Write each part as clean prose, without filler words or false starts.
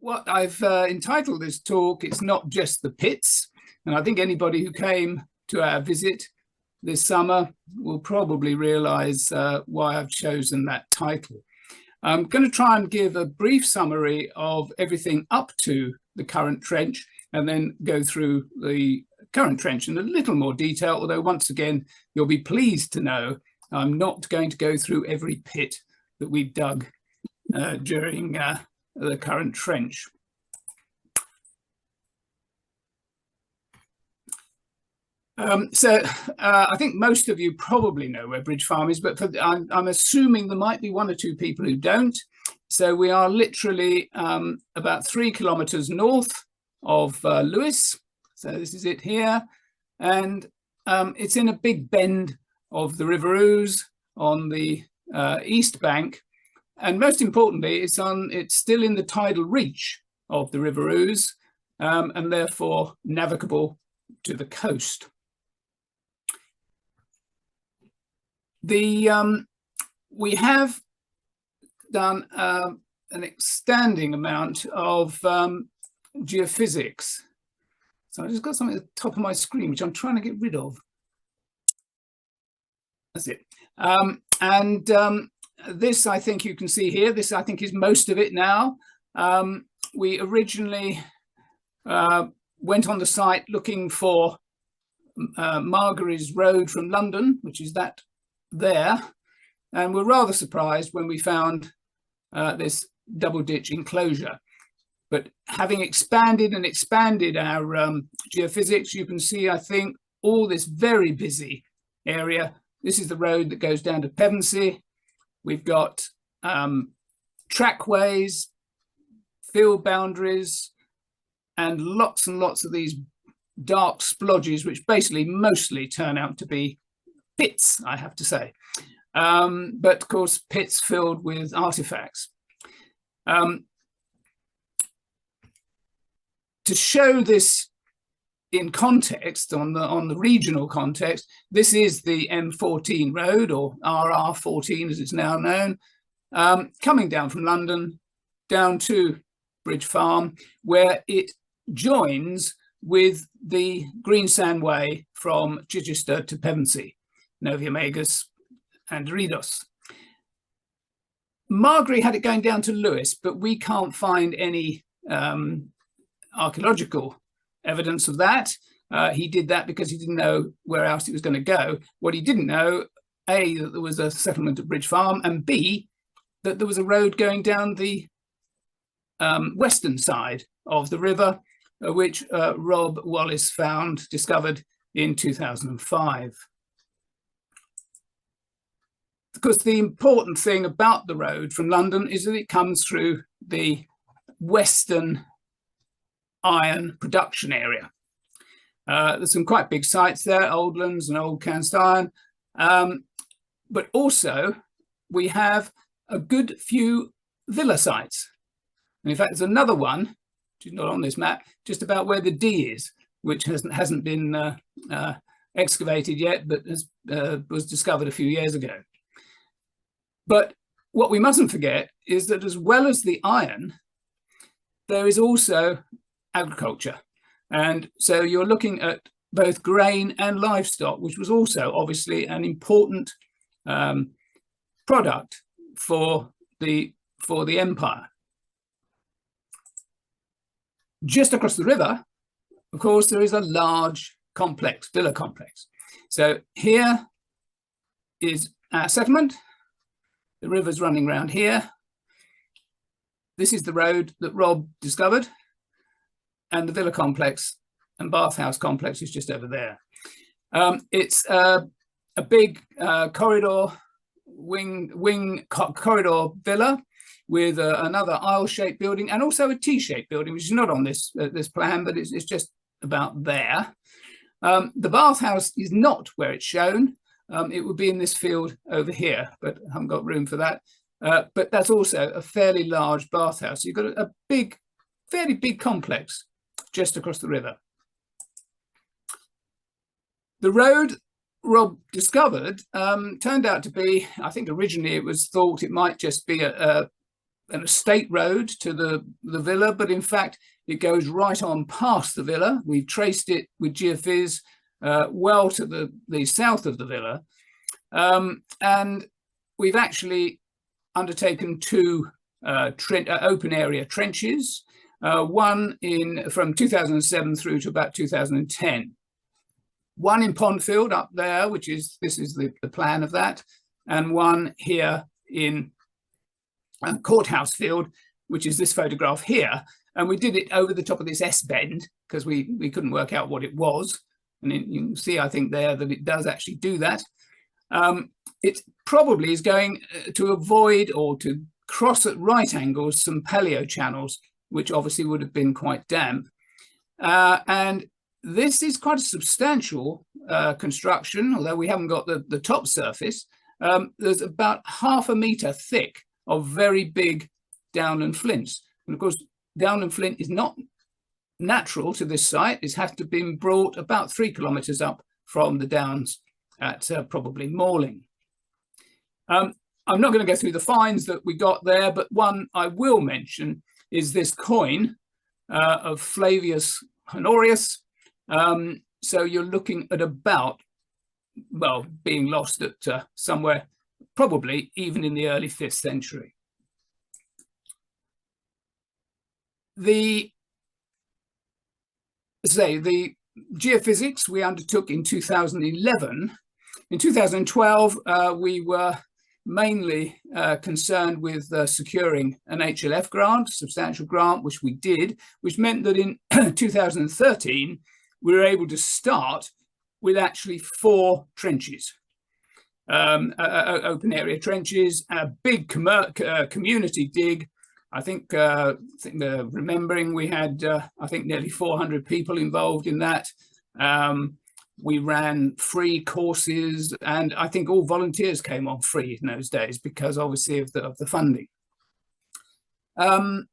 what I've entitled this talk, it's not just the pits. And I think anybody who came to our visit this summer will probably realise why I've chosen that title. I'm going to try and give a brief summary of everything up to the current trench and then go through the current trench in a little more detail, although once again, you'll be pleased to know I'm not going to go through every pit that we've dug during the current trench. I think most of you probably know where Bridge Farm is, but I'm assuming there might be one or two people who don't. So we are literally about 3 kilometres north of Lewes. So this is it here. And it's in a big bend of the River Ouse on the east bank. And most importantly, it's still in the tidal reach of the River Ouse and therefore navigable to the coast. We have done an outstanding amount of geophysics. So I just got something at the top of my screen, which I'm trying to get rid of. That's it. This, I think you can see here, this I think is most of it now. We originally went on the site looking for Margary's Road from London, which is that there, and we're rather surprised when we found this double ditch enclosure. But having expanded our geophysics, you can see, I think, all this very busy area. This is the road that goes down to Pevensey. We've got trackways, field boundaries, and lots of these dark splodges, which basically mostly turn out to be pits, I have to say. But of course, pits filled with artifacts. To show this in context, on the regional context, this is the M14 road, or RR14 as it's now known, coming down from London down to Bridge Farm, where it joins with the Greensand Way from Chichester to Pevensey, Noviamagus and Ridos. Margery had it going down to Lewes, but we can't find any archaeological evidence of that. He did that because he didn't know where else it was going to go. What he didn't know, A, that there was a settlement at Bridge Farm, and B, that there was a road going down the western side of the river, which Rob Wallace discovered in 2005. Because the important thing about the road from London is that it comes through the western iron production area. There's some quite big sites there, Oldlands and Old Cast Iron, but also we have a good few villa sites. And in fact, there's another one, which is not on this map, just about where the D is, which hasn't been excavated yet, but was discovered a few years ago. But what we mustn't forget is that as well as the iron, there is also agriculture. And so you're looking at both grain and livestock, which was also obviously an important product for the empire. Just across the river, of course, there is a large complex, villa complex. So here is our settlement. The river's running around here. This is the road that Rob discovered. And the villa complex and bathhouse complex is just over there. It's a big corridor, corridor villa with another aisle-shaped building and also a T-shaped building, which is not on this plan, but it's just about there. The bathhouse is not where it's shown. It would be in this field over here, but I haven't got room for that. But that's also a fairly large bathhouse. You've got a fairly big complex just across the river. The road Rob discovered turned out to be, I think originally it was thought it might just be a an estate road to the villa, but in fact it goes right on past the villa. We've traced it with geophys well to the south of the villa, and we've actually undertaken two open area trenches, one from 2007 through to about 2010. One in Pondfield up there, this is the plan of that, and one here in Courthouse Field, which is this photograph here. And we did it over the top of this S-bend because we couldn't work out what it was. And you can see, I think there, that it does actually do that. It probably is going to avoid or to cross at right angles some paleo channels, which obviously would have been quite damp. And this is quite a substantial construction, although we haven't got the top surface. There's about 0.5 metre thick of very big downland flints. And of course, downland flint is not natural to this site. It has to have been brought about 3 kilometres up from the downs at probably Morling. I'm not going to go through the finds that we got there, but one I will mention is this coin of Flavius Honorius. So you're looking at about, well, being lost at somewhere probably even in the early 5th century. The geophysics we undertook in 2011. In 2012, we were mainly concerned with securing an HLF grant, substantial grant, which we did, which meant that in 2013, we were able to start with actually 4 trenches, open area trenches, a big community dig. I think remembering we had, I think, nearly 400 people involved in that. We ran free courses, and I think all volunteers came on free in those days because obviously of the funding. And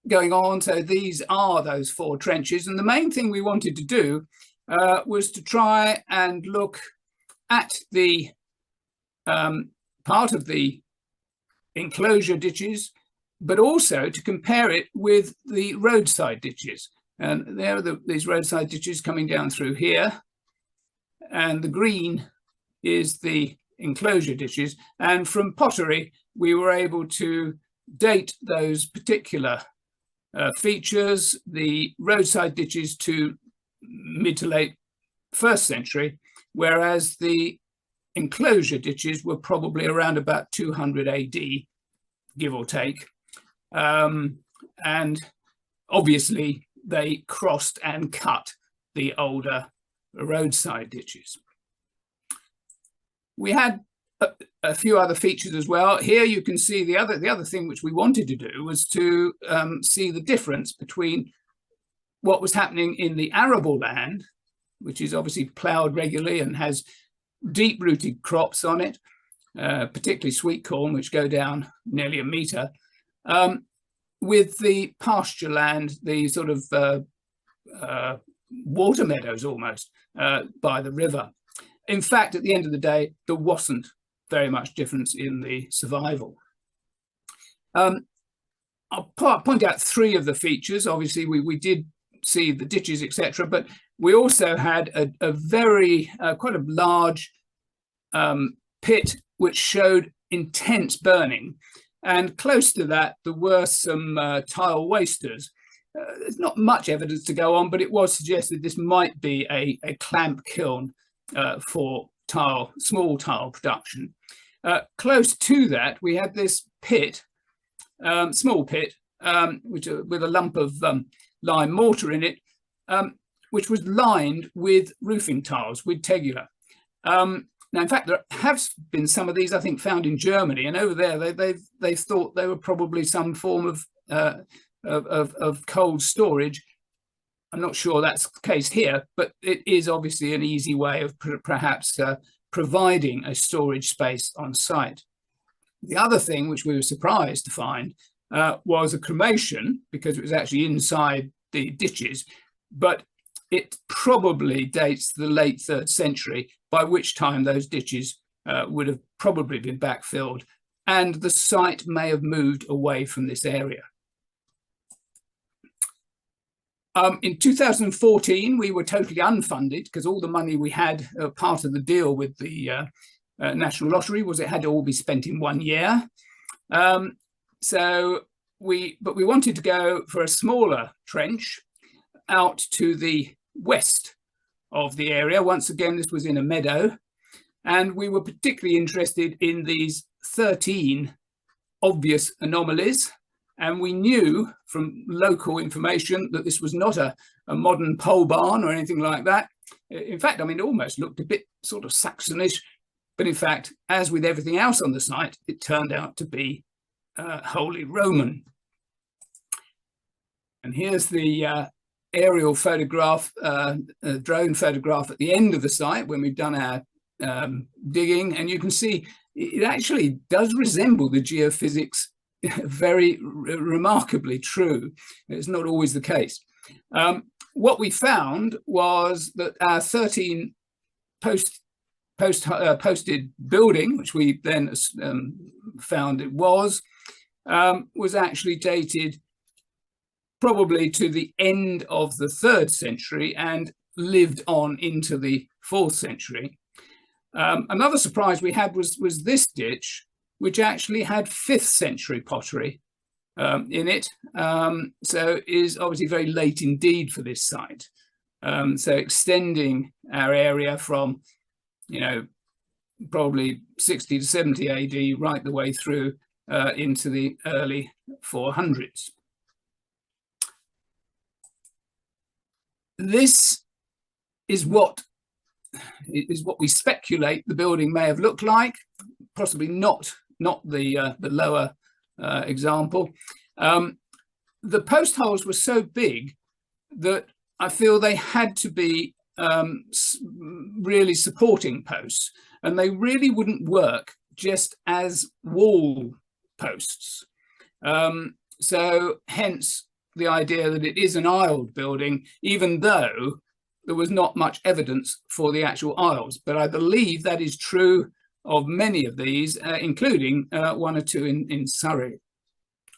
going on, so these are those 4 trenches. And the main thing we wanted to do was to try and look at the part of the enclosure ditches, but also to compare it with the roadside ditches. And there are these roadside ditches coming down through here. And the green is the enclosure ditches. And from pottery, we were able to date those particular features, the roadside ditches, to mid to late 1st century, whereas the enclosure ditches were probably around about 200 AD, give or take. And obviously, they crossed and cut the older roadside ditches. We had a few other features as well. Here you can see the other thing which we wanted to do was to see the difference between what was happening in the arable land, which is obviously ploughed regularly and has deep-rooted crops on it, particularly sweet corn, which go down nearly 1 metre, with the pasture land, the sort of water meadows almost by the river. In fact, at the end of the day, there wasn't very much difference in the survival. I'll point out 3 of the features. Obviously, we did see the ditches, etc., but we also had a very, quite a large pit which showed intense burning. And close to that, there were some tile wasters. There's not much evidence to go on, but it was suggested this might be a clamp kiln for small tile production. Close to that, we had this pit, small pit, with a lump of lime mortar in it, which was lined with roofing tiles, with tegula. Now, in fact, there have been some of these, I think, found in Germany, and over there they thought they were probably some form of cold storage. I'm not sure that's the case here, but it is obviously an easy way of perhaps providing a storage space on site. The other thing which we were surprised to find was a cremation, because it was actually inside the ditches, but it probably dates to the late 3rd century, by which time those ditches would have probably been backfilled and the site may have moved away from this area. In 2014, we were totally unfunded because all the money we had, part of the deal with the National Lottery was it had to all be spent in 1 year. But we wanted to go for a smaller trench out to the west of the area. Once again, this was in a meadow, and we were particularly interested in these 13 obvious anomalies. And we knew from local information that this was not a modern pole barn or anything like that. In fact, I mean, it almost looked a bit sort of Saxonish. But in fact, as with everything else on the site, it turned out to be wholly Roman. And here's the aerial photograph, drone photograph at the end of the site when we've done our digging. And you can see it actually does resemble the geophysics. Very remarkably true. It's not always the case. What we found was that our 13 posted building, which we then found it was actually dated probably to the end of the 3rd century and lived on into the 4th century. Another surprise we had was this ditch, which actually had 5th century pottery in it. So is obviously very late indeed for this site. So extending our area from, probably 60 to 70 AD right the way through into the early 400s. This is what we speculate the building may have looked like, possibly not the lower example. The post holes were so big that I feel they had to be really supporting posts, and they really wouldn't work just as wall posts. So hence the idea that it is an aisled building, even though there was not much evidence for the actual aisles. But I believe that is true of many of these, including 1 or 2 in Surrey.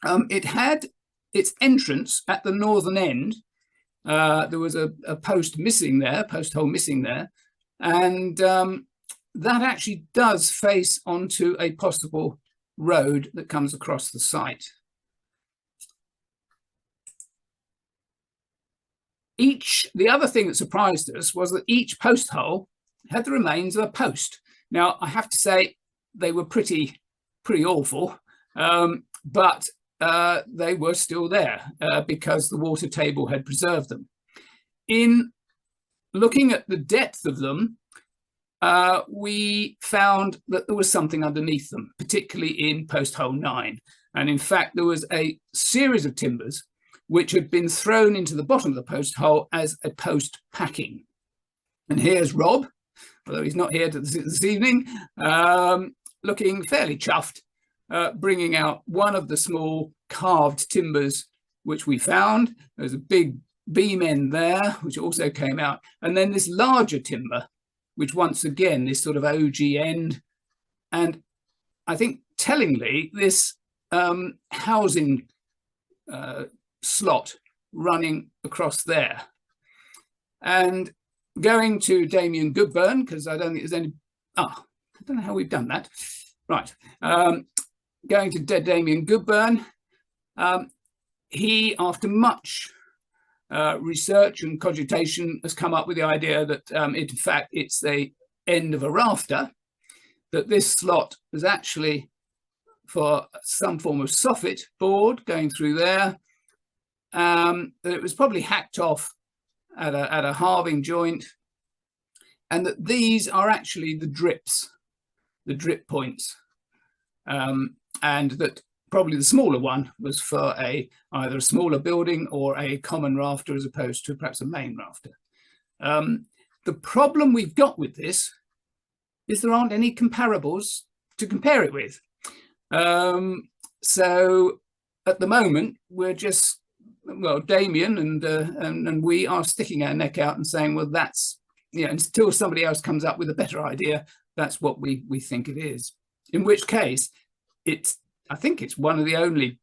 It had its entrance at the northern end. There was a post hole missing there. And that actually does face onto a possible road that comes across the site. The other thing that surprised us was that each post hole had the remains of a post. Now, I have to say they were pretty awful, but they were still there because the water table had preserved them. In looking at the depth of them, we found that there was something underneath them, particularly in post hole 9. And in fact, there was a series of timbers which had been thrown into the bottom of the post hole as a post packing. And here's Rob, although he's not here this evening, looking fairly chuffed, bringing out one of the small carved timbers which we found. There's a big beam end there, which also came out. And then this larger timber, which once again, this sort of OG end. And I think tellingly, this housing slot running across there. And going to Damien Goodburn, because I don't think there's any, I don't know how we've done that. Right, going to Damien Goodburn, he, after much research and cogitation, has come up with the idea that in fact it's the end of a rafter, that this slot was actually for some form of soffit board going through there, that it was probably hacked off at a halving joint, and that these are actually the drips, the drip points, and that probably the smaller one was for either a smaller building or a common rafter as opposed to perhaps a main rafter. The problem we've got with this is there aren't any comparables to compare it with. So at the moment, we're just, well, Damien and we are sticking our neck out and saying, well, that's, until somebody else comes up with a better idea, that's what we think it is. In which case, I think it's one of the only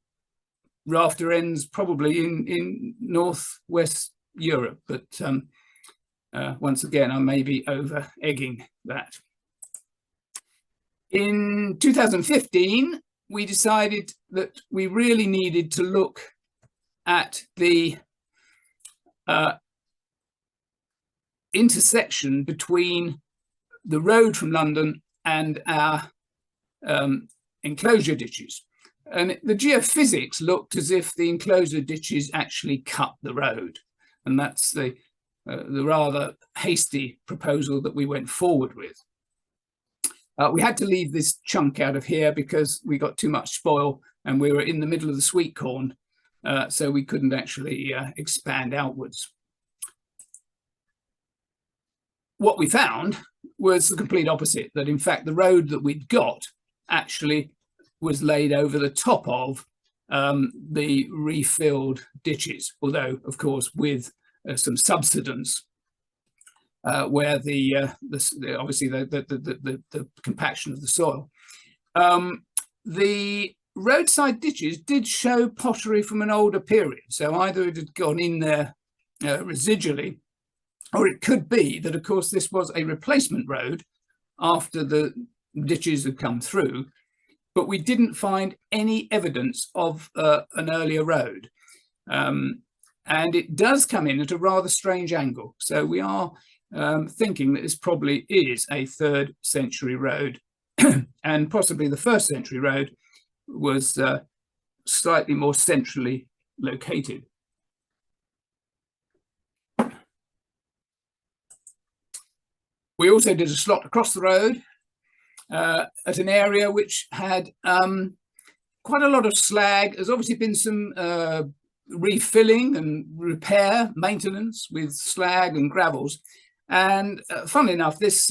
rafter ends probably in northwest Europe, but once again, I may be over egging that. In 2015, we decided that we really needed to look at the intersection between the road from London and our enclosure ditches. And the geophysics looked as if the enclosure ditches actually cut the road. And that's the rather hasty proposal that we went forward with. We had to leave this chunk out of here because we got too much spoil and we were in the middle of the sweet corn, so we couldn't actually expand outwards. What we found was the complete opposite, that in fact the road that we'd got actually was laid over the top of the refilled ditches, although of course with some subsidence where obviously the compaction of the soil. The roadside ditches did show pottery from an older period, so either it had gone in there residually, or it could be that, of course, this was a replacement road after the ditches had come through, but we didn't find any evidence of an earlier road. And it does come in at a rather strange angle. So we are thinking that this probably is a 3rd century road, and possibly the 1st century road was slightly more centrally located. We also did a slot across the road at an area which had quite a lot of slag. There's obviously been some refilling and repair, maintenance with slag and gravels. And funnily enough, this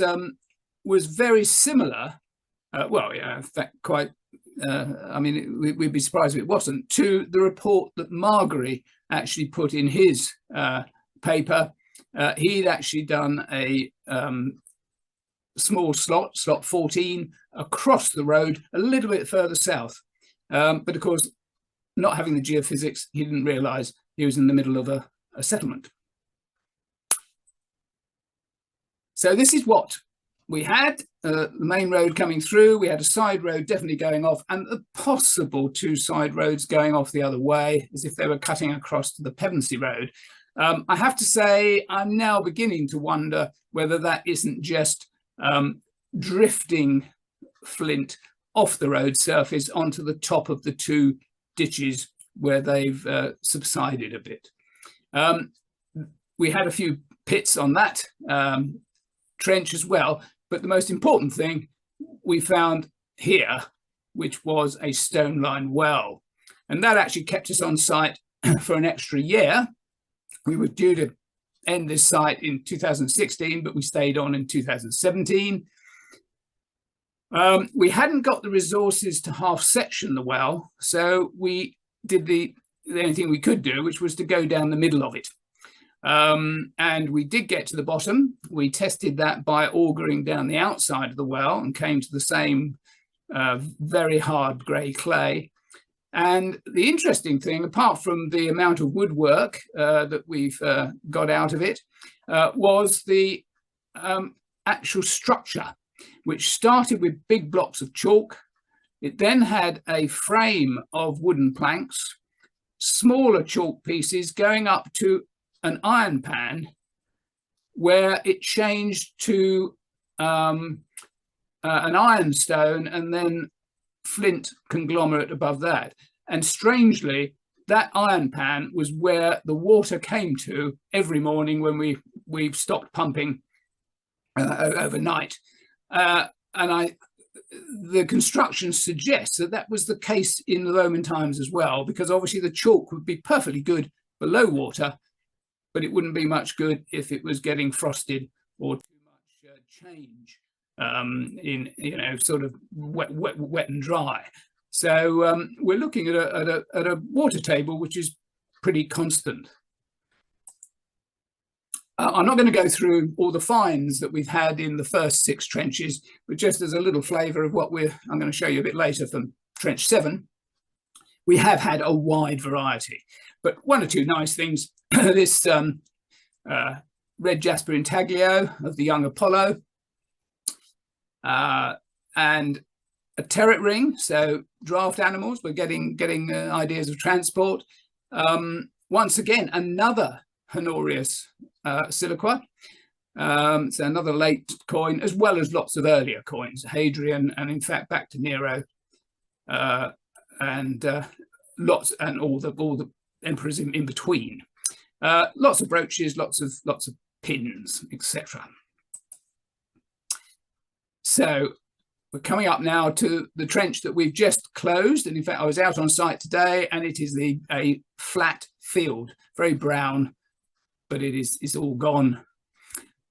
was very similar, well, yeah, in fact, quite, I mean, we'd be surprised if it wasn't, to the report that Margery actually put in his paper. He'd actually done a small slot 14, across the road, a little bit further south. But of course, not having the geophysics, he didn't realise he was in the middle of a settlement. So this is what we had, the main road coming through. We had a side road definitely going off, and a possible 2 side roads going off the other way, as if they were cutting across to the Pevensey Road. I have to say, I'm now beginning to wonder whether that isn't just drifting flint off the road surface onto the top of the 2 ditches where they've subsided a bit. We had a few pits on that trench as well, but the most important thing we found here, which was a stone-lined well, and that actually kept us on site for an extra year. We were due to end this site in 2016, but we stayed on in 2017. We hadn't got the resources to half section the well, so we did the only thing we could do, which was to go down the middle of it. And we did get to the bottom. We tested that by augering down the outside of the well and came to the same very hard grey clay. And the interesting thing, apart from the amount of woodwork that we've got out of it, was the actual structure, which started with big blocks of chalk. It then had a frame of wooden planks, smaller chalk pieces going up to an iron pan, where it changed to an ironstone and then flint conglomerate above that. And strangely, that iron pan was where the water came to every morning when we stopped pumping overnight. And the construction suggests that that was the case in the Roman times as well, because obviously the chalk would be perfectly good below water, but it wouldn't be much good if it was getting frosted or too much change in, sort of wet and dry. So we're looking at a water table which is pretty constant. I'm not going to go through all the finds that we've had in the first 6 trenches, but just as a little flavour of what I'm going to show you a bit later from Trench 7, we have had a wide variety. But one or two nice things, this red jasper intaglio of the young Apollo, and a terret ring, so draft animals. We're getting ideas of transport. Once again, another Honorius siliqua, so another late coin, as well as lots of earlier coins, Hadrian, and in fact back to Nero, and lots, and all the emperors in between. Lots of brooches, lots of pins, etc. So we're coming up now to the trench that we've just closed, and in fact I was out on site today, and it is a flat field, very brown, but it is all gone.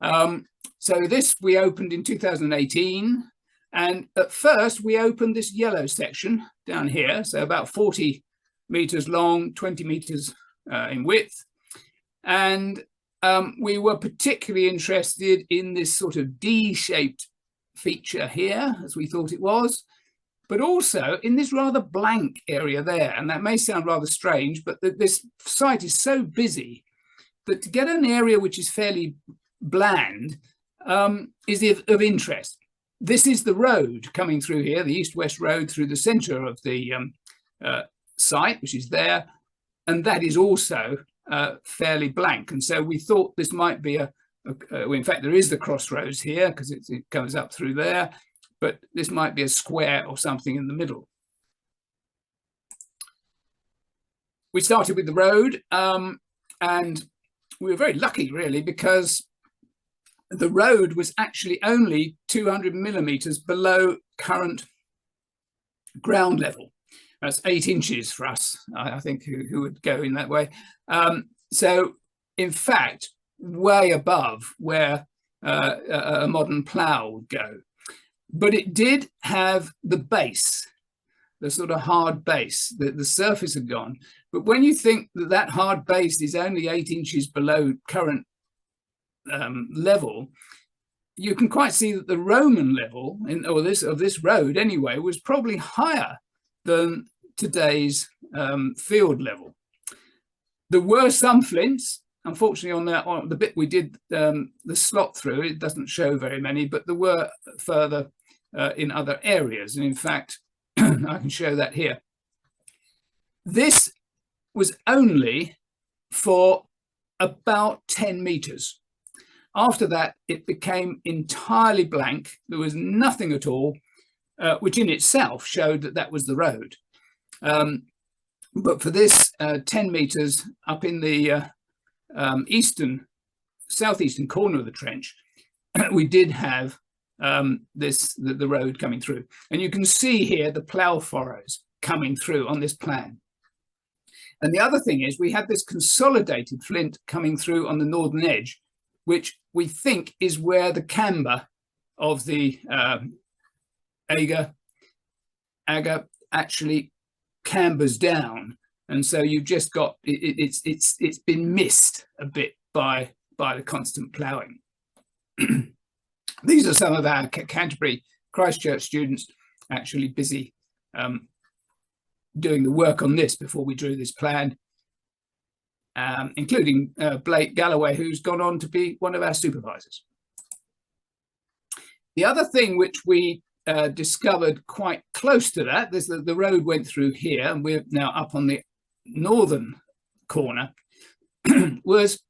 So this we opened in 2018, and at first we opened this yellow section down here, so about 40 meters long, 20 meters in width, and we were particularly interested in this sort of D-shaped feature here, as we thought it was, but also in this rather blank area there. And that may sound rather strange, but this site is so busy that to get an area which is fairly bland is of interest. This is the road coming through here, the east-west road through the center of the site, which is there, and that is also fairly blank. And so we thought this might be in fact, there is the crossroads here because it goes up through there, but this might be a square or something in the middle. We started with the road, and we were very lucky, really, because the road was actually only 200 millimeters below current ground level. That's 8 inches for us, I think, who would go in that way. So, in fact, way above where a modern plough would go. But it did have the base, the sort of hard base. The surface had gone. But when you think that that hard base is only 8 inches below current level, you can quite see that the Roman level, of this road anyway, was probably higher than today's field level. There were some flints. Unfortunately, on the bit we did the slot through, it doesn't show very many, but there were further in other areas. And in fact, I can show that here. This was only for about 10 meters. After that, it became entirely blank. There was nothing at all, which in itself showed that that was the road. But for this 10 meters up in the southeastern corner of the trench, we did have the road coming through. And you can see here the plough furrows coming through on this plan. And the other thing is we had this consolidated flint coming through on the northern edge, which we think is where the camber of the agger actually cambers down. And so you've just got it's been missed a bit by the constant ploughing. These are some of our Canterbury Christchurch students actually busy doing the work on this before we drew this plan, including Blake Galloway, who's gone on to be one of our supervisors. The other thing which we discovered quite close to that, the road went through here, and we're now up on the northern corner, was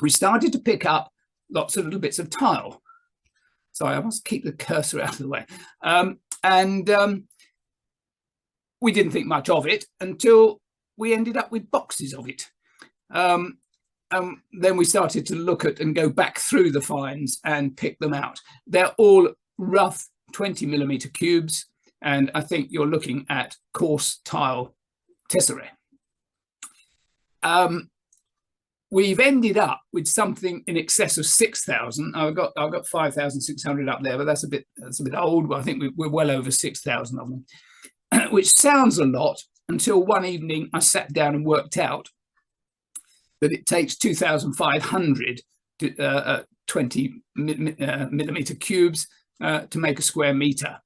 we started to pick up lots of little bits of tile. Sorry, I must keep the cursor out of the way. We didn't think much of it until we ended up with boxes of it. Then we started to look at and go back through the finds and pick them out. They're all rough 20 millimeter cubes, and I think you're looking at coarse tile tesserae. We've ended up with something in excess of 6,000. I've got 5,600 up there, but that's a bit old. I think we're well over 6,000 of them, which sounds a lot until one evening I sat down and worked out that it takes 2,500 20 millimeter cubes to make a square meter.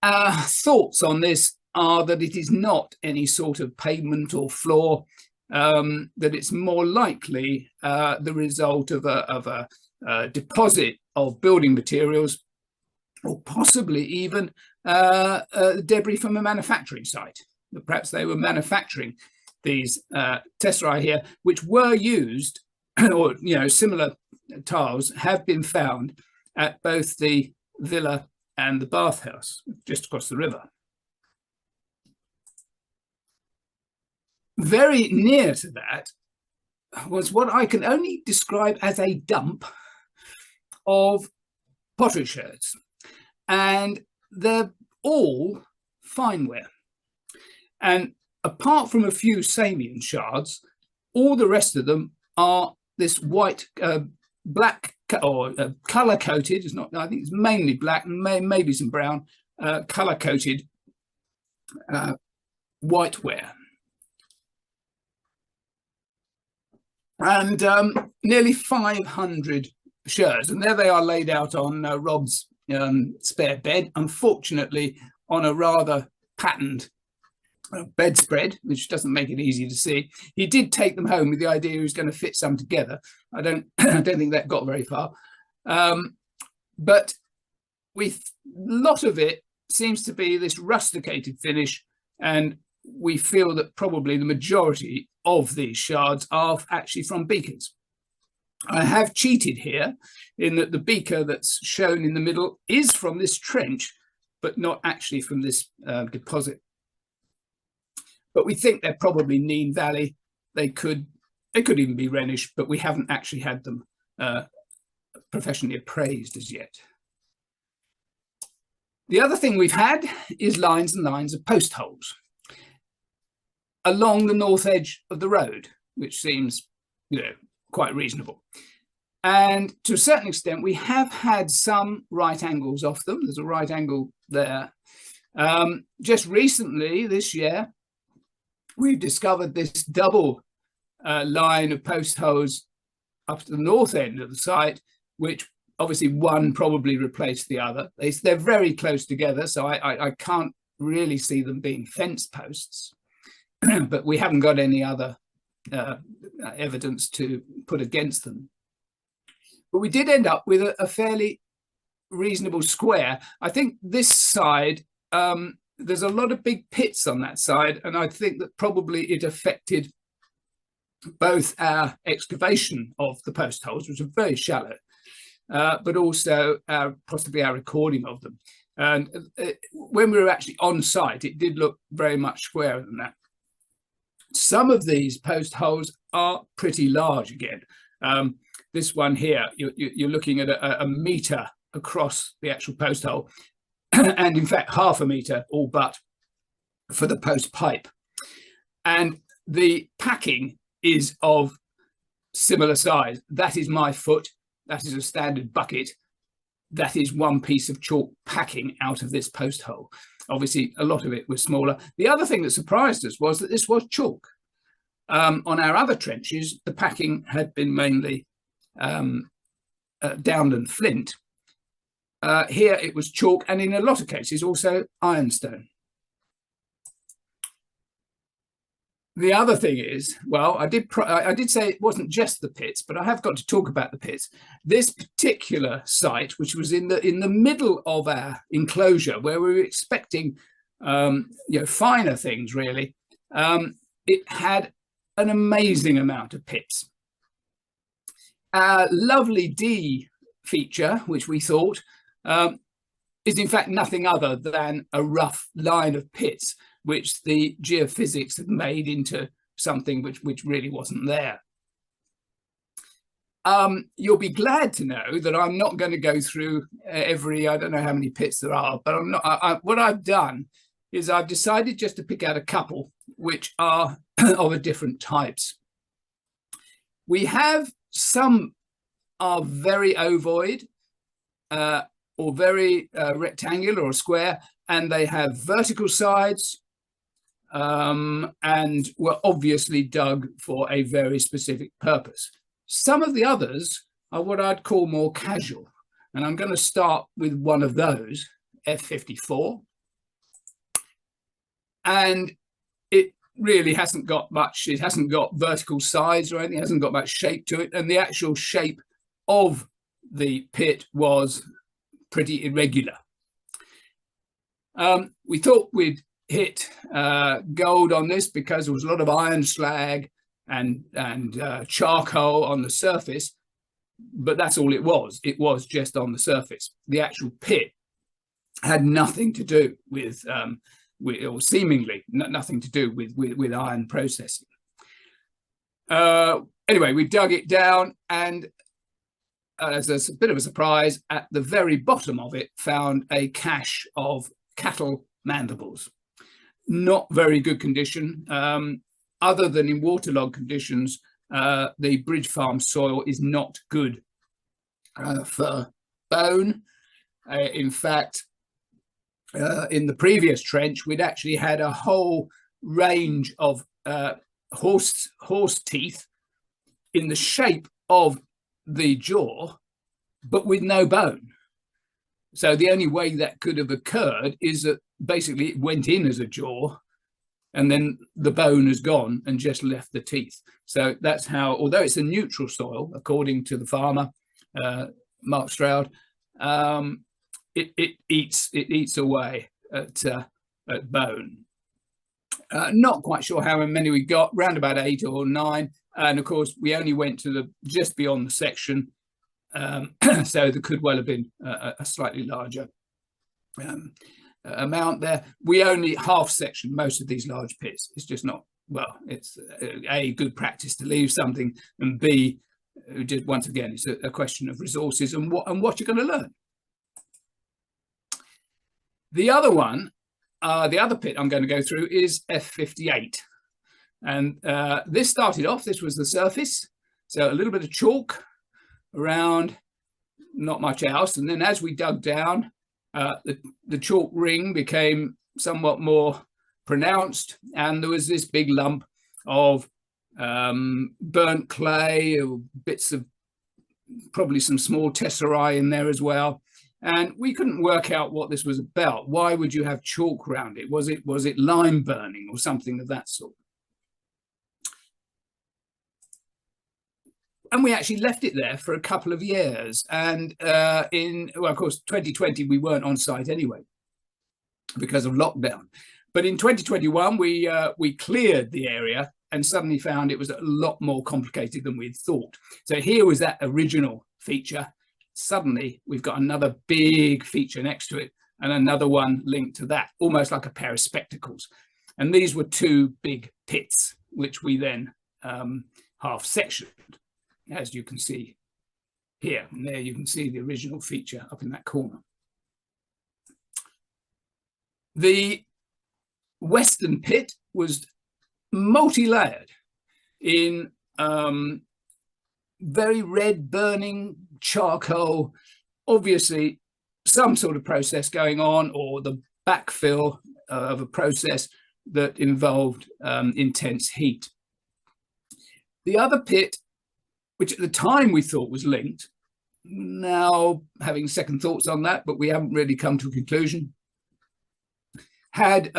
Our thoughts on this are that it is not any sort of pavement or floor, that it's more likely the result of a deposit of building materials, or possibly even debris from a manufacturing site. Perhaps they were manufacturing these tesserae here, which were used, or similar tiles have been found at both the villa and the bathhouse just across the river. Very near to that was what I can only describe as a dump of pottery sherds, and they're all fineware. And apart from a few Samian shards, all the rest of them are this white, black, or color coated. It's not. I think it's mainly black, maybe some brown, color coated whiteware. And nearly 500 sherds, and there they are laid out on Rob's spare bed, unfortunately on a rather patterned bedspread, which doesn't make it easy to see. He did take them home with the idea he was going to fit some together. I don't think that got very far, but with a lot of it seems to be this rusticated finish, and we feel that probably the majority of these shards are actually from beakers. I have cheated here in that the beaker that's shown in the middle is from this trench, but not actually from this deposit. But we think they're probably Nene Valley. They could even be Rhenish, but we haven't actually had them professionally appraised as yet. The other thing we've had is lines and lines of post holes along the north edge of the road, which seems, quite reasonable. And to a certain extent, we have had some right angles off them. There's a right angle there. Just recently, this year, we've discovered this double line of post holes up to the north end of the site, which obviously one probably replaced the other. They're very close together, so I can't really see them being fence posts. But we haven't got any other evidence to put against them. But we did end up with a fairly reasonable square. I think this side, there's a lot of big pits on that side, and I think that probably it affected both our excavation of the post holes, which are very shallow, but also possibly our recording of them. And when we were actually on site, it did look very much squarer than that. Some of these post holes are pretty large again. This one here, you're looking at a metre across the actual post hole, and in fact, half a metre, all but, for the post pipe. And the packing is of similar size. That is my foot. That is a standard bucket. That is one piece of chalk packing out of this post hole. Obviously, a lot of it was smaller. The other thing that surprised us was that this was chalk. On our other trenches, the packing had been mainly downland flint. Here it was chalk, and in a lot of cases also ironstone. The other thing is, well, I did say it wasn't just the pits, but I have got to talk about the pits. This particular site, which was in the middle of our enclosure, where we were expecting finer things really, it had an amazing amount of pits. Our lovely D feature, which we thought is in fact nothing other than a rough line of pits, which the geophysics had made into something which really wasn't there. You'll be glad to know that I'm not going to go through every, I don't know how many pits there are, but I'm not. What I've done is I've decided just to pick out a couple which are of a different types. We have some are very ovoid or very rectangular or square, and they have vertical sides, and were obviously dug for a very specific purpose. Some of the others are what I'd call more casual, and I'm going to start with one of those, F54. and it really hasn't got much. It hasn't got vertical sides or anything. It hasn't got much shape to it, and the actual shape of the pit was pretty irregular. We thought we'd hit gold on this because there was a lot of iron slag and charcoal on the surface, but that's all it was. It was just on the surface. The actual pit had nothing to do with, or seemingly nothing to do with iron processing. Anyway, we dug it down, and as a bit of a surprise, at the very bottom of it, found a cache of cattle mandibles. Not very good condition. Other than in waterlogged conditions, the Bridge Farm soil is not good for bone. In fact, in the previous trench, we'd actually had a whole range of horse teeth in the shape of the jaw, but with no bone. So the only way that could have occurred is that basically it went in as a jaw, and then the bone has gone and just left the teeth. So that's how, although it's a neutral soil, according to the farmer, Mark Stroud, it eats away at bone. Not quite sure how many we got, around about 8 or 9. And of course, we only went to just beyond the section. So there could well have been a slightly larger amount there. We only half section most of these large pits. It's just not, well, it's A, good practice to leave something, and B, just once again, it's a question of resources and what you're going to learn. The other one, the other pit I'm going to go through is F58. And this started off, this was the surface. So a little bit of chalk around, not much else. And then as we dug down, the chalk ring became somewhat more pronounced. And there was this big lump of burnt clay, or bits of probably some small tesserae in there as well. And we couldn't work out what this was about. Why would you have chalk around it? Was it lime burning or something of that sort? And we actually left it there for a couple of years. And well, of course, 2020, we weren't on site anyway because of lockdown. But in 2021, we cleared the area and suddenly found it was a lot more complicated than we'd thought. So here was that original feature. Suddenly, we've got another big feature next to it and another one linked to that, almost like a pair of spectacles. And these were 2 big pits, which we then half sectioned, as you can see here. And there you can see the original feature up in that corner. The western pit was multi-layered in very red burning charcoal, obviously some sort of process going on, or the backfill of a process that involved intense heat. The other pit, which at the time we thought was linked, now having second thoughts on that, but we haven't really come to a conclusion, had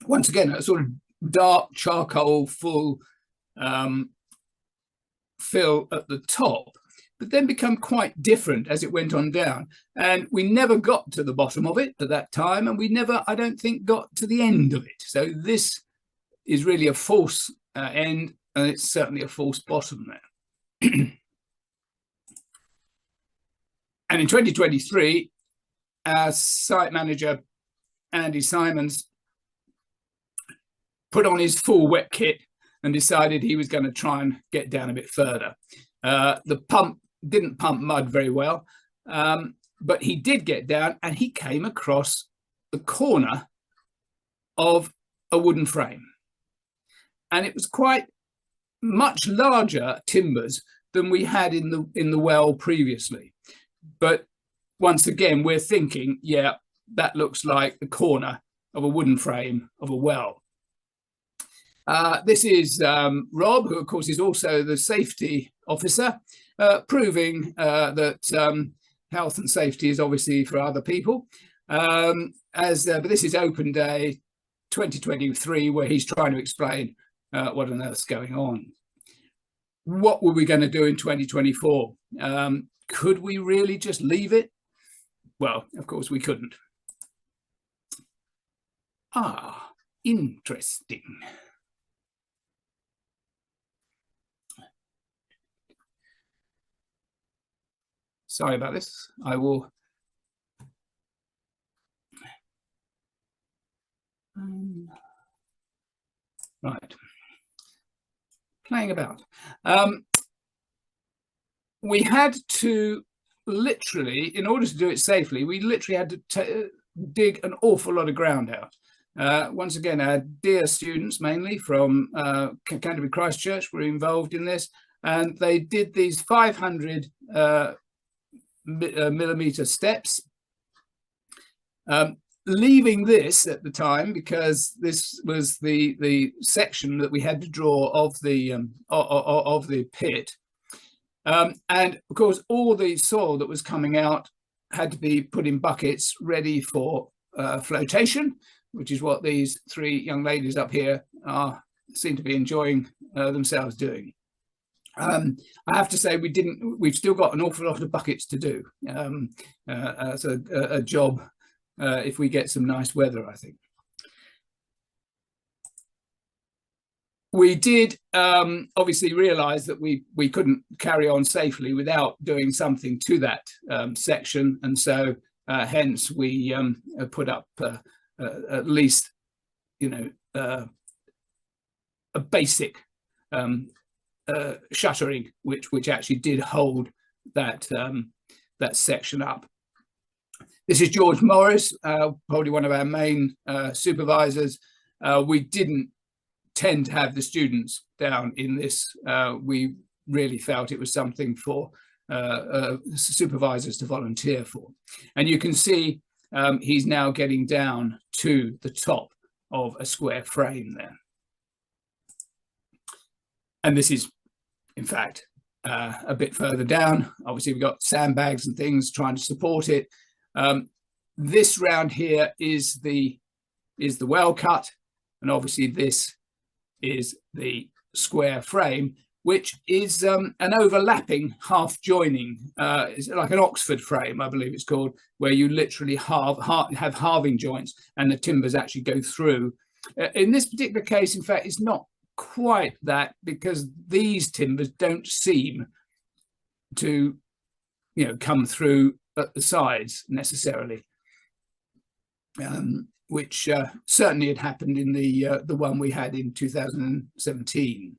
once again a sort of dark charcoal full fill at the top, but then become quite different as it went on down. And we never got to the bottom of it at that time, and we never, I don't think, got to the end of it. So this is really a false end, and it's certainly a false bottom there. And in 2023, our site manager, Andy Simons, put on his full wet kit and decided he was going to try and get down a bit further. The pump didn't pump mud very well, but he did get down, and he came across the corner of a wooden frame. And it was quite much larger timbers than we had in the well previously. But once again, we're thinking, yeah, that looks like the corner of a wooden frame of a well. This is Rob, who of course is also the safety officer, proving that health and safety is obviously for other people. But this is open day 2023, where he's trying to explain what on earth's going on. What were we going to do in 2024? Could we really just leave it? Well, of course we couldn't. Interesting. Sorry about this. I will. Right. Playing about. We had to literally, in order to do it safely, we literally had to dig an awful lot of ground out. Once again, our dear students, mainly from Canterbury Christchurch, were involved in this, and they did these 500 millimeter steps, leaving this at the time because this was the section that we had to draw of the pit. And of course, all the soil that was coming out had to be put in buckets ready for flotation, which is what these three young ladies up here seem to be enjoying themselves doing. I have to say we've still got an awful lot of buckets to do. It's a job if we get some nice weather, I think. We did obviously realise that we couldn't carry on safely without doing something to that section, and so hence we put up at least, a basic shuttering, which actually did hold that section up. This is George Morris, probably one of our main supervisors. We didn't tend to have the students down in this. We really felt it was something for supervisors to volunteer for. And you can see he's now getting down to the top of a square frame there. And this is, in fact, a bit further down. Obviously, we've got sandbags and things trying to support it. This round here is the well cut, and obviously this is the square frame, which is an overlapping half joining. It's like an Oxford frame, I believe it's called, where you literally have halving joints and the timbers actually go through. In this particular case, in fact, it's not quite that, because these timbers don't seem to, come through at the sides necessarily, which certainly had happened in the one we had in 2017.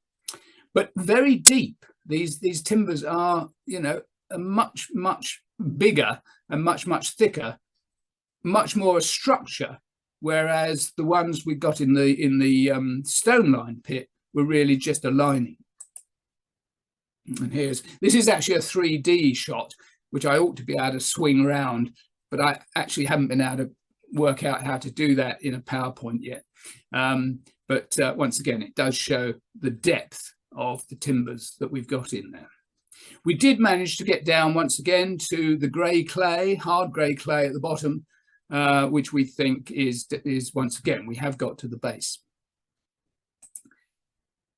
But very deep. These timbers are, a much bigger and much thicker, much more a structure, whereas the ones we got in the stone line pit were really just a lining. And this is actually a 3D shot, which I ought to be able to swing around, but I actually haven't been able to work out how to do that in a PowerPoint yet. But once again, it does show the depth of the timbers that we've got in there. We did manage to get down once again to the grey clay, hard grey clay at the bottom, which we think is once again, we have got to the base.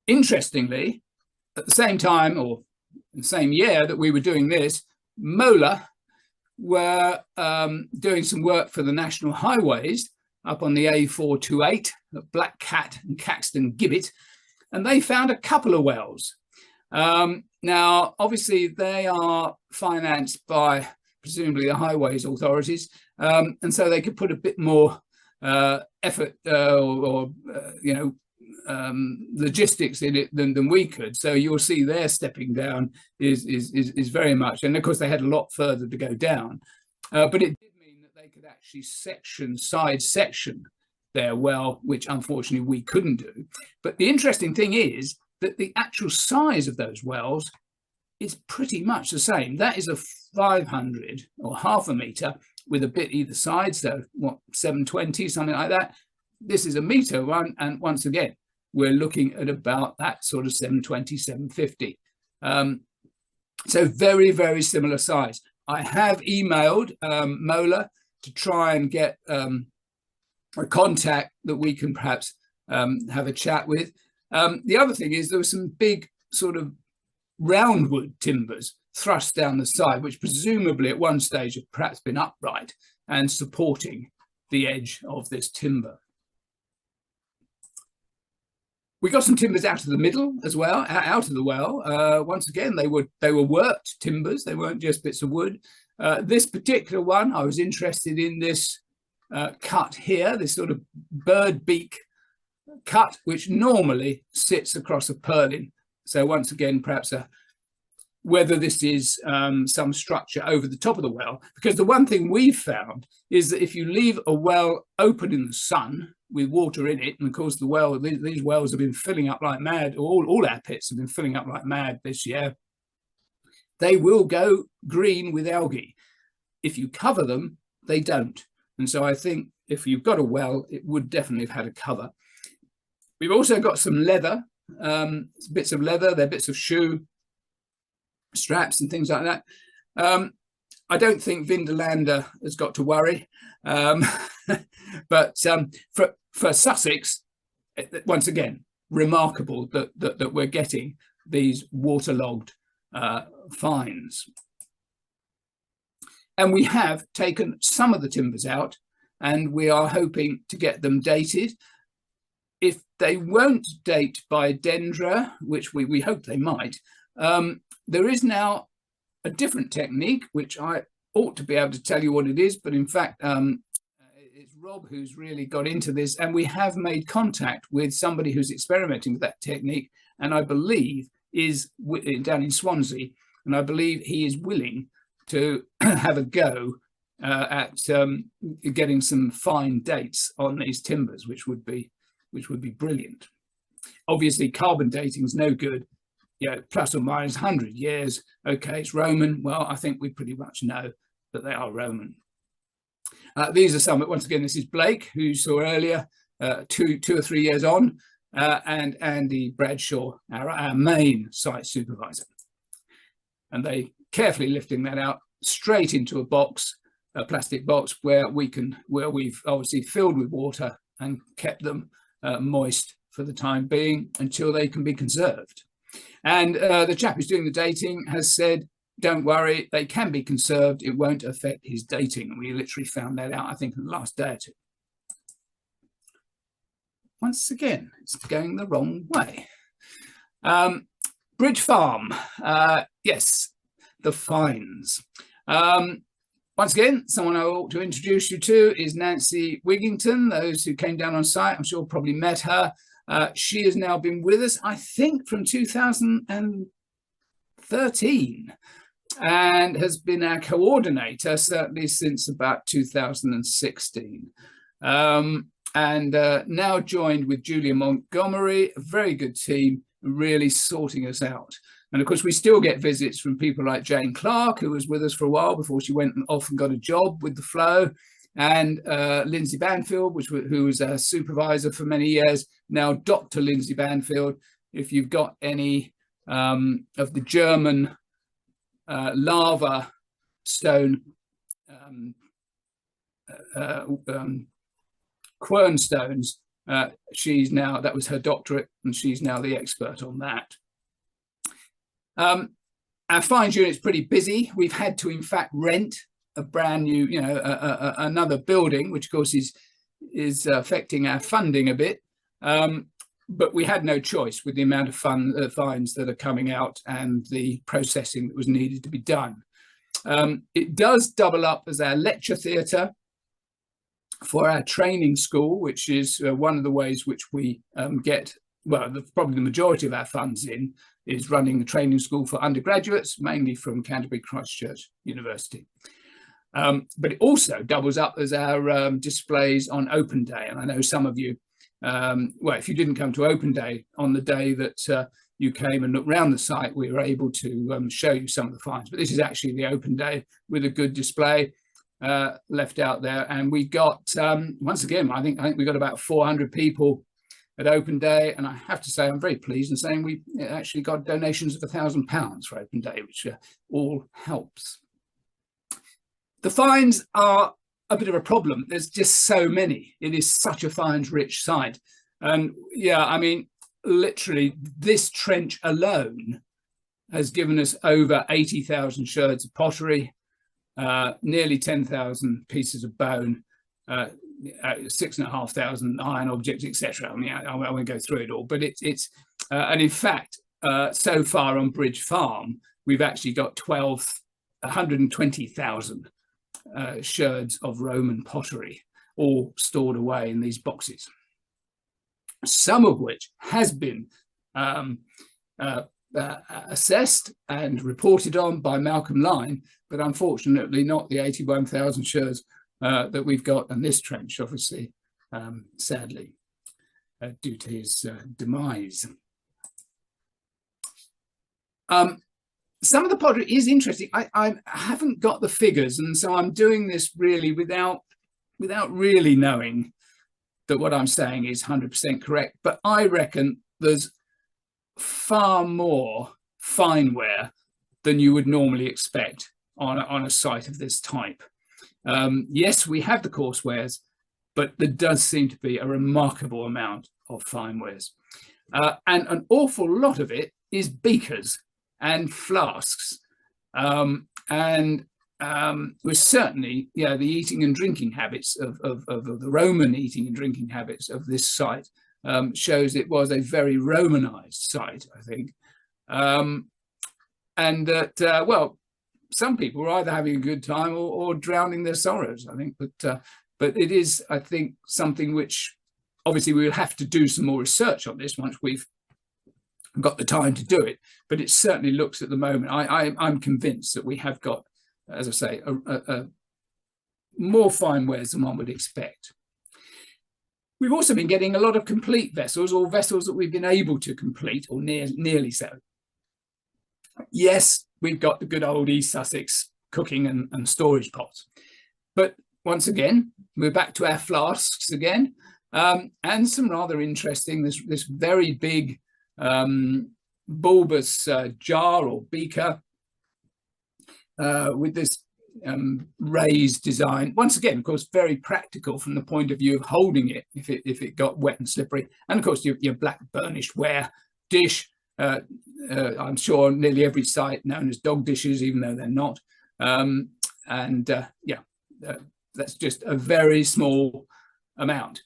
Interestingly, at the same time, or the same year that we were doing this, Mola were doing some work for the National Highways up on the A428 at Black Cat and Caxton Gibbet, and they found a couple of wells. Now, obviously, they are financed by presumably the highways authorities, and so they could put a bit more effort or logistics in it than we could. So you'll see their stepping down is very much, and of course they had a lot further to go down, but it did mean that they could actually side section their well, which unfortunately we couldn't do. But the interesting thing is that the actual size of those wells is pretty much the same. That is a 500 or half a meter with a bit either side, so what, 720, something like that. This is a meter one, and once again, we're looking at about that sort of 720, 750. So very, very similar size. I have emailed Mola to try and get a contact that we can perhaps have a chat with. The other thing is there were some big sort of roundwood timbers thrust down the side, which presumably at one stage have perhaps been upright and supporting the edge of this timber. We got some timbers out of the middle as well, out of the well. Once again, they were worked timbers. They weren't just bits of wood. This particular one, I was interested in this cut here, this sort of bird beak cut, which normally sits across a purlin. So once again, perhaps whether this is some structure over the top of the well, because the one thing we've found is that if you leave a well open in the sun with water in it, and of course the well, these wells have been filling up like mad, all our pits have been filling up like mad this year, they will go green with algae. If you cover them, they don't. And so I think if you've got a well, it would definitely have had a cover. We've also got some leather, bits of leather, they're bits of shoe, straps and things like that. I don't think Vindelander has got to worry. But for Sussex, once again, remarkable that we're getting these waterlogged finds. And we have taken some of the timbers out, and we are hoping to get them dated. If they won't date by Dendra, which we hope they might, there is now a different technique, which I ought to be able to tell you what it is, but in fact, it's Rob who's really got into this, and we have made contact with somebody who's experimenting with that technique, and I believe is down in Swansea, and I believe he is willing to have a go at getting some fine dates on these timbers, which would be brilliant. Obviously, carbon dating is no good. Yeah, plus or minus 100 years. Okay, it's Roman. Well, I think we pretty much know that they are Roman. These are some. Once again, this is Blake, who you saw earlier, 2 or 3 years on, and Andy Bradshaw, our main site supervisor. And they carefully lifting that out straight into a box, a plastic box, where we've obviously filled with water and kept them moist for the time being until they can be conserved. And the chap who's doing the dating has said, don't worry, they can be conserved. It won't affect his dating. We literally found that out, I think, in the last day or two. Once again, it's going the wrong way. Bridge Farm, yes, the finds. Once again, someone I ought to introduce you to is Nancy Wigington. Those who came down on site, I'm sure probably met her. She has now been with us, I think, from 2013 and has been our coordinator, certainly since about 2016. And now joined with Julia Montgomery, a very good team, really sorting us out. And of course, we still get visits from people like Jane Clark, who was with us for a while before she went off and got a job with the Flow, and Lindsay Banfield, who was a supervisor for many years, now Dr. Lindsay Banfield. If you've got any of the German lava stone quernstones, she's now, that was her doctorate, and she's now the expert on that. Our finds unit's pretty busy. We've had to, in fact, rent a brand new, another building, which of course is affecting our funding a bit. But we had no choice with the amount of finds that are coming out and the processing that was needed to be done. It does double up as our lecture theatre for our training school, which is one of the ways which we get, well, probably the majority of our funds in is running the training school for undergraduates, mainly from Canterbury Christchurch University. But it also doubles up as our displays on open day. And I know some of you, well, if you didn't come to open day on the day that you came and looked around the site, we were able to show you some of the finds. But this is actually the open day with a good display left out there. And we got, once again, I think we got about 400 people at open day. And I have to say, I'm very pleased in saying we actually got donations of £1,000 for open day, which all helps. The finds are a bit of a problem. There's just so many. It is such a finds-rich site. And yeah, I mean, literally, this trench alone has given us over 80,000 sherds of pottery, nearly 10,000 pieces of bone, 6,500 iron objects, etc. I mean, I won't go through it all, but it's and in fact, so far on Bridge Farm, we've actually got 120,000 sherds of Roman pottery, all stored away in these boxes. Some of which has been assessed and reported on by Malcolm Lyne, but unfortunately not the 81,000 sherds that we've got in this trench, obviously, sadly, due to his demise. Some of the pottery is interesting. I haven't got the figures, and so I'm doing this really without really knowing that what I'm saying is 100% correct. But I reckon there's far more fineware than you would normally expect on a site of this type. Yes, we have the coarsewares, but there does seem to be a remarkable amount of finewares. And an awful lot of it is beakers and flasks. We're certainly, the eating and drinking habits of the Roman eating and drinking habits of this site shows it was a very Romanized site, I think. And that, well, some people were either having a good time or drowning their sorrows, I think. But it is, I think, something which obviously we will have to do some more research on this once we've got the time to do it. But it certainly looks at the moment, I'm convinced that we have got, as I say, more finewares than one would expect. We've also been getting a lot of complete vessels, or vessels that we've been able to complete, or nearly so. Yes, we've got the good old East Sussex cooking and storage pots. But once again, we're back to our flasks again, and some rather interesting, this very big bulbous jar or beaker with this raised design. Once again, of course, very practical from the point of view of holding it if it got wet and slippery. And of course, your black burnished ware dish. I'm sure nearly every site known as dog dishes, even though they're not. That's just a very small amount.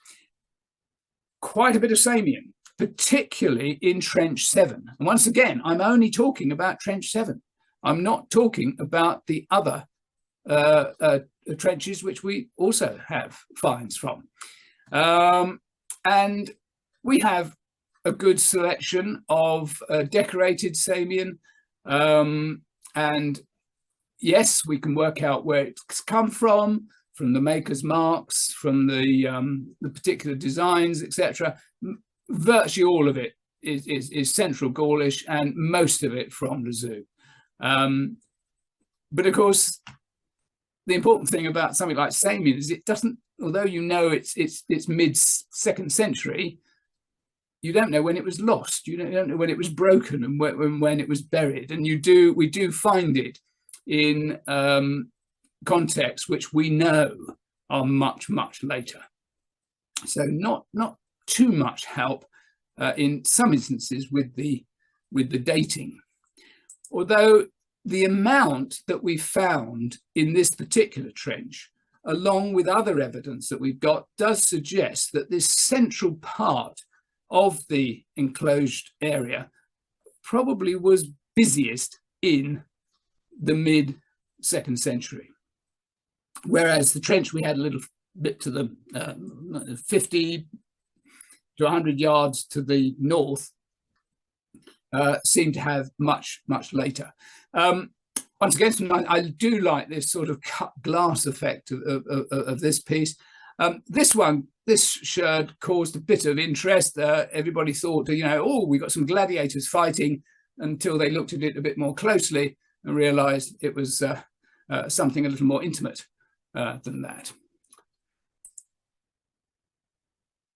Quite a bit of Samian, particularly in Trench 7. And once again, I'm only talking about Trench 7. I'm not talking about the other trenches which we also have finds from. And we have a good selection of decorated Samian. And yes, we can work out where it's come from the maker's marks, from the particular designs, etc. Virtually all of it is Central Gaulish, and most of it from the zoo. But of course, the important thing about something like Samian is it doesn't, although you know it's mid-2nd century, you don't know when it was lost. You don't know when it was broken and when it was buried. And we do find it in contexts which we know are much, much later. So not too much help in some instances with the dating. Although the amount that we found in this particular trench, along with other evidence that we've got, does suggest that this central part of the enclosed area probably was busiest in the mid-2nd century. Whereas the trench we had a little bit to the 50 to 100 yards to the north seemed to have much, much later. Once again, I do like this sort of cut glass effect of this piece. This sherd caused a bit of interest. Everybody thought, oh, we got some gladiators fighting, until they looked at it a bit more closely and realized it was something a little more intimate than that.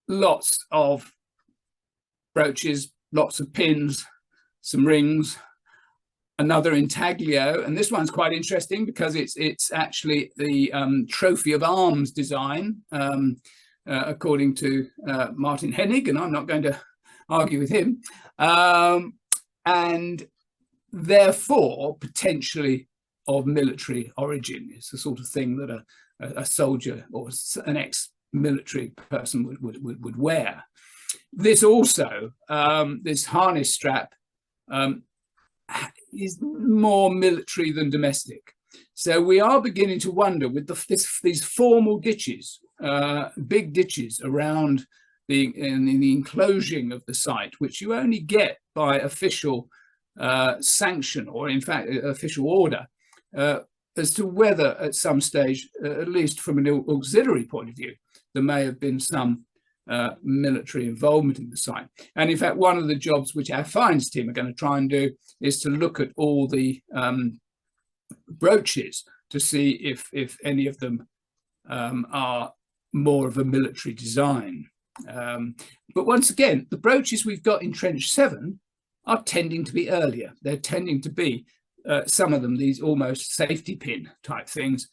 Lots of brooches, lots of pins, some rings, another intaglio, and this one's quite interesting because it's actually the trophy of arms design, according to Martin Hennig, and I'm not going to argue with him, and therefore potentially of military origin. It's the sort of thing that a soldier or an ex-military person would wear. This also, this harness strap, is more military than domestic. So we are beginning to wonder with these formal ditches, big ditches around in the enclosing of the site, which you only get by official sanction, or in fact official order, as to whether at some stage, at least from an auxiliary point of view, there may have been some military involvement in the site. And in fact, one of the jobs which our finds team are going to try and do is to look at all the brooches to see if any of them are more of a military design. But once again, the brooches we've got in Trench 7 are tending to be earlier. They're tending to be, some of them, these almost safety pin type things.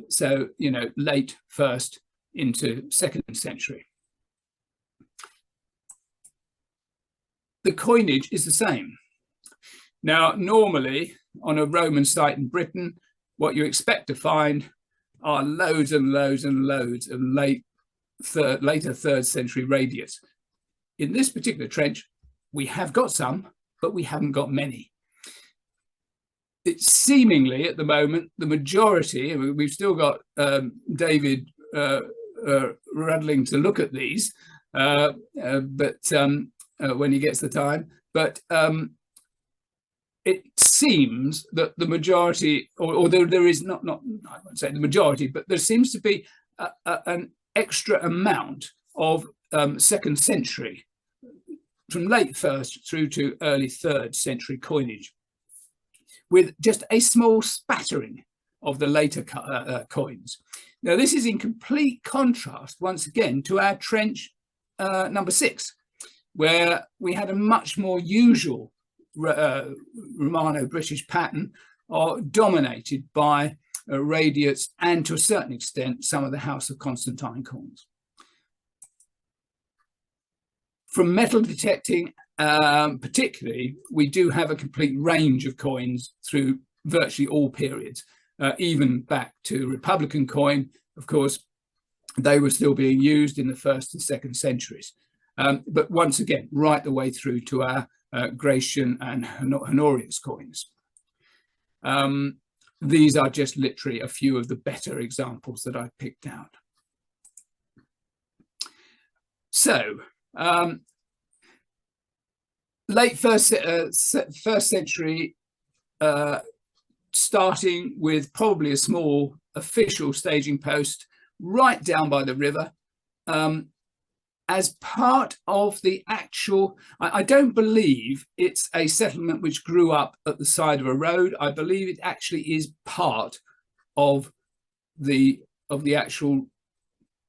So, you know, late 1st into 2nd century. The coinage is the same. Now, normally on a Roman site in Britain, what you expect to find are loads and loads and loads of later 3rd century radius. In this particular trench, we have got some, but we haven't got many. It's seemingly at the moment, the majority, we've still got David Ruddling to look at these, when he gets the time, but it seems that the majority, or there is not I won't say the majority, but there seems to be an extra amount of 2nd century, from late 1st through to early 3rd century coinage, with just a small spattering of the later coins. Now, this is in complete contrast, once again, to our trench number 6, where we had a much more usual Romano-British pattern, dominated by radiates and, to a certain extent, some of the House of Constantine coins. From metal detecting, particularly, we do have a complete range of coins through virtually all periods, even back to Republican coin. Of course, they were still being used in the 1st and 2nd centuries. But once again, right the way through to our Gratian and Honorius coins. These are just literally a few of the better examples that I've picked out. So, late first century, starting with probably a small official staging post right down by the river, as part of the actual, I don't believe it's a settlement which grew up at the side of a road. I believe it actually is part of the actual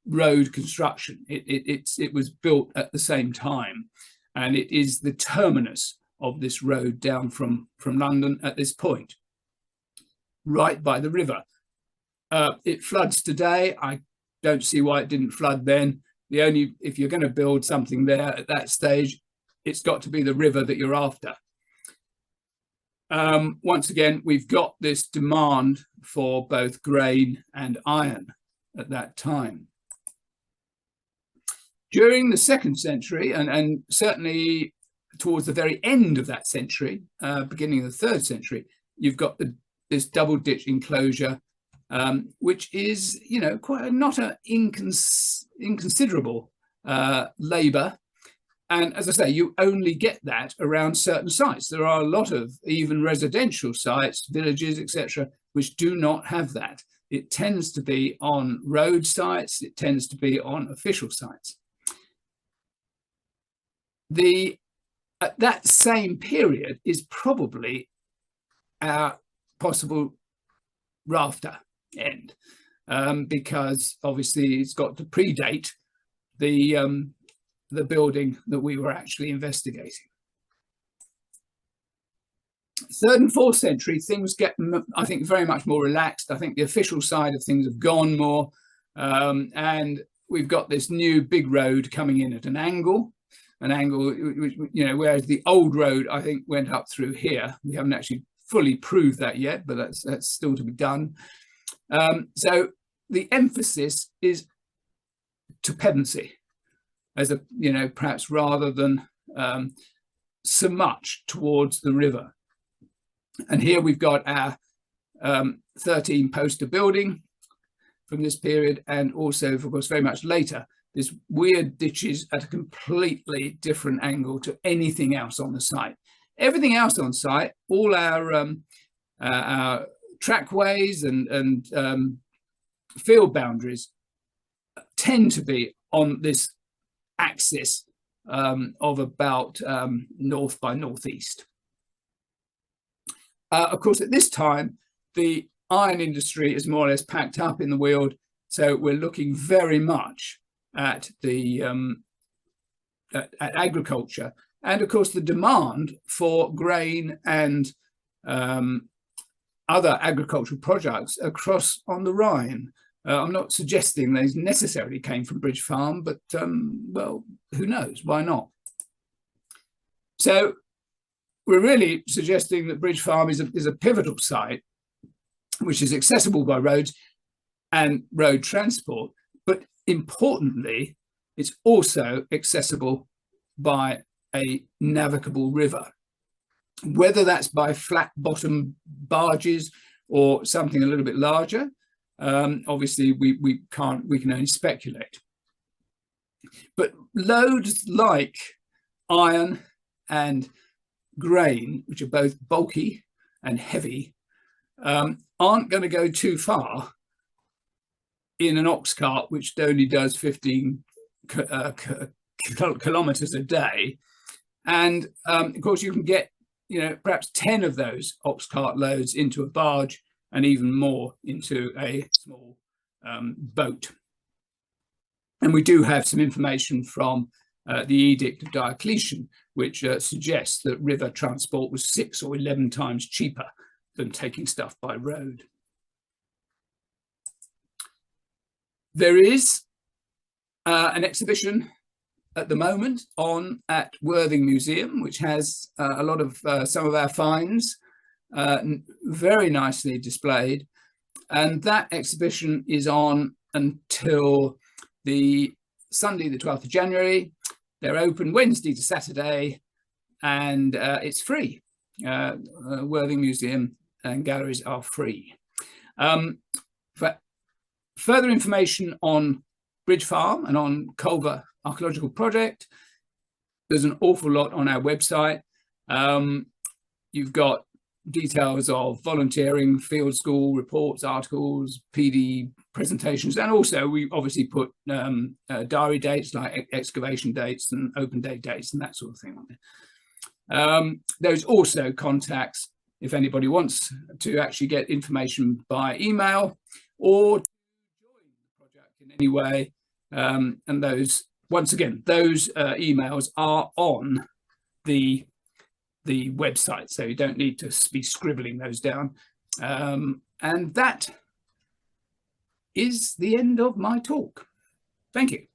road construction. It was built at the same time, and it is the terminus of this road down from London at this point, right by the river. It floods today. I don't see why it didn't flood then. If you're going to build something there at that stage, it's got to be the river that you're after. Once again, we've got this demand for both grain and iron at that time. During the 2nd century, and certainly towards the very end of that century, beginning of the 3rd century, you've got this double ditch enclosure, which is, you know, quite not an inconsiderable labour. And as I say, you only get that around certain sites. There are a lot of even residential sites, villages, etc., which do not have that. It tends to be on road sites. It tends to be on official sites. At that same period is probably our possible rafter end, because obviously it's got to predate the building that we were actually investigating. 3rd and 4th century, things get, I think, very much more relaxed. I think the official side of things have gone more, and we've got this new big road coming in at an angle, which, you know, whereas the old road, I think, went up through here. We haven't actually fully proved that yet, but that's still to be done. So the emphasis is turpency, as a, you know, perhaps rather than so much towards the river. And here we've got our 13 poster building from this period, and also, of course, very much later, this weird ditches at a completely different angle to anything else on the site. Everything else on site, all our trackways and field boundaries tend to be on this axis of about north by northeast. Of course, at this time, the iron industry is more or less packed up in the Weald, so we're looking very much at the at agriculture, and of course the demand for grain and other agricultural products across on the Rhine. I'm not suggesting these necessarily came from Bridge Farm, but well, who knows? Why not? So we're really suggesting that Bridge Farm is a pivotal site, which is accessible by roads and road transport, but importantly, it's also accessible by a navigable river, whether that's by flat bottom barges or something a little bit larger. Obviously, we can only speculate. But loads like iron and grain, which are both bulky and heavy, aren't going to go too far in an ox cart, which only does 15 kilometers a day. And of course, you can get, you know, perhaps 10 of those ox cart loads into a barge, and even more into a small boat. And we do have some information from the Edict of Diocletian, which suggests that river transport was 6 or 11 times cheaper than taking stuff by road. There is an exhibition at the moment on at Worthing Museum, which has a lot of some of our finds very nicely displayed, and that exhibition is on until the Sunday the 12th of January. They're open Wednesday to Saturday, and it's free. Worthing Museum and galleries are free. For further information on Bridge Farm and on Culver Archaeological Project, there's an awful lot on our website. You've got details of volunteering, field school reports, articles, PD presentations, and also we obviously put diary dates like excavation dates and open day dates and that sort of thing on there. There's also contacts if anybody wants to actually get information by email or join the project in any way. And those, once again, those emails are on the website, so you don't need to be scribbling those down. And that is the end of my talk. Thank you.